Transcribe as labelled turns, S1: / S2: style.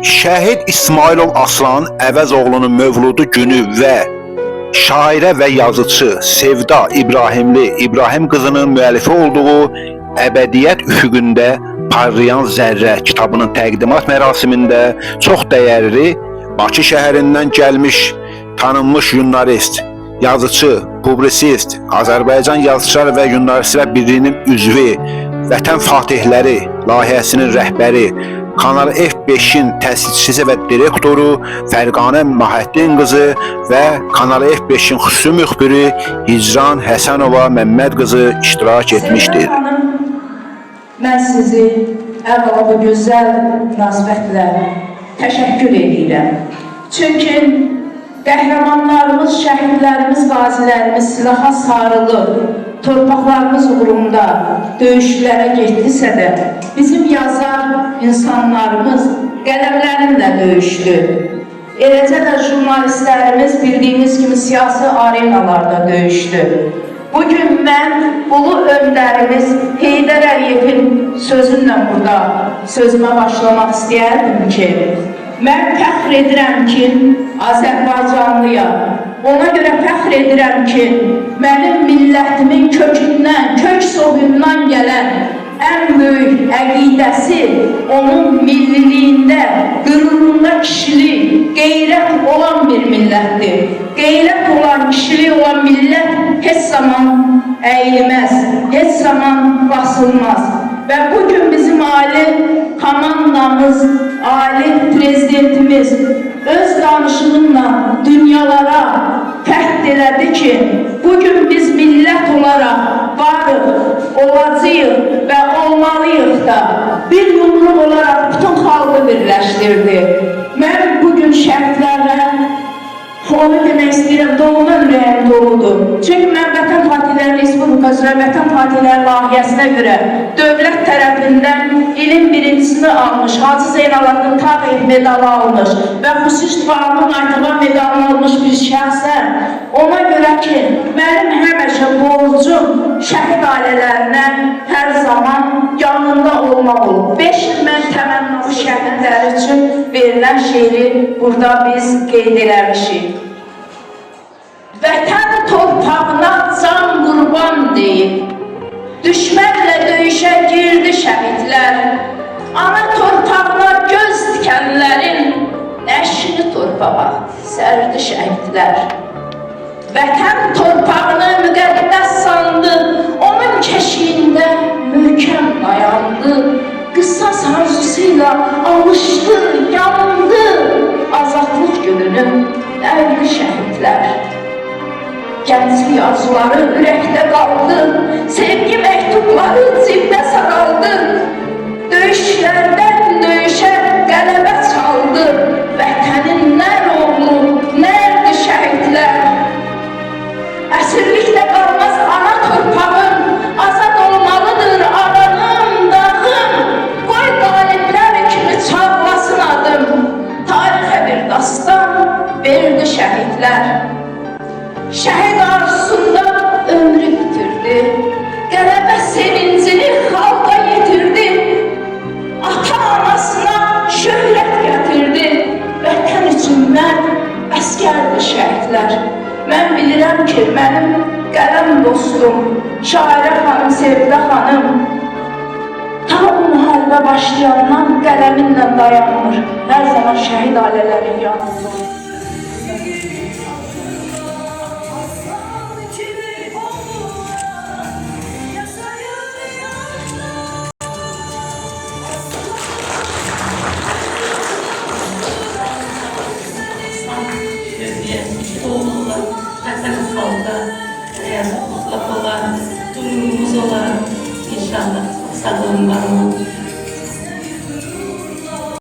S1: Şəhid İsmailov Aslan Əvəzoğlunun mövludu günü və şairə və yazıcı Sevda İbrahimli İbrahim qızının müəllifi olduğu Əbədiyyət Üfüqündə Parlayan Zərrə kitabının təqdimat mərasimində çox dəyərli Bakı şəhərindən gəlmiş tanınmış jurnalist, yazıcı, publisist, Azərbaycan Yazıçılar və Jurnalistlər Birliyinin üzvü, Vətən Fatihləri layihəsinin rəhbəri, Kanal F5'in təsisçisi və direktoru Fərqanə Mahəddin qızı və Kanal F5'in xüsusi müxbiri Hicran Həsənova Məmməd qızı iştirak etmişdir.
S2: Mən sizi əvvəla bu gözəl münasibətlə təşəkkür edirəm. Çünki qəhrəmanlarımız, şəhidlərimiz, qazilərimiz silaha sarılıb, torpaqlarımız uğrunda döyüşlərə getdisə də, bizim yazar insanlarımız qələmlərinlə döyüşdü. Eləcə də jurnalistlərimiz bildiyiniz kimi siyasi arenalarda döyüşdü. Bugün mən ulu öndərimiz Heydər Əliyevin sözünlə burada sözümə başlamaq istəyərdim ki, mən fəxr edirəm ki, Azərbaycanlıyam. Ona görə fəxr edirəm ki, mənim millətimin kökündən, kök soyundan gələn ən böyük əqidəsi onun milliliyində, qürurunda kişilik, qeyrət olan bir millətdir. Qeyrət olan, kişilik olan millət heç zaman əyilməz, heç zaman basılmaz. Və bugün bizim ali komandamız, ali prezidentimiz öz danışığıyla dünyalara fəth elədi ki, bugün biz millət olaraq varıq, olacağıq və olmalıyıq da bir yumruq olaraq bütün xalqı birləşdirdi. Mən bugün şərtlərlə onu demək istəyirəm, doğrudan ürəyim doludur. Çünki mən Vətən Fatihləri Respublika üzrə Vətən Fatihləri layihəsinə görə dövlət tərəfindən ilin birincisini almış, Hacı Zeynalabdin Tağıyev medalı almış və xüsusi Fahmi Naytıqan medalını almış bir şəxsən ona görə ki, mənim həmişə borcum şəhid ailələrinə hər zaman yanında olmaq olub. 5 il mən təmənnalı şəhidləri üçün verilən şeiri burada biz qeyd eləmişik. Vətən torpağına can qurban deyib, düşmənlə döyüşə girdi şəhidlər. Ana torpağına göz dikənlərin nəşini torpağa sərdi şəhidlər. Vətən torpağını müqəddəs sandı, onun keşiyində möhkəm dayandı. Qısas arzusuyla alışdı, yandı, azadlıq gününü dərdi şəhidlər. Gənclik arzuları ürəkdə qaldı, sevgi məktubları cibdə saraldı. Döyüşlərdən döyüşə qələbə çaldı, vətənin nər oğlu, nərdi şəhidlər. Əsirlikdə qalmaz ana torpağım, azad olmalıdır aranım, dağım. Qoy qaliblər kimi çağlasın adım, tarixə bir dastan verdi şəhidlər. Şəhid arzusunda ömrü bitirdi, qələbə sevincini xalqa yetirdi. Ata-anasına şöhrət gətirdi, vətən üçün mən əskərdi şəhidlər. Mən bilirəm ki, mənim qələm dostum, şairə xanım, Sevda xanım, ta o müharibə başlayandan qələminlə dayanmır, hər zaman şəhid ailələrin yanında.
S3: Mutlak olan, durumumuz olan inşallah sağ olun, var olun.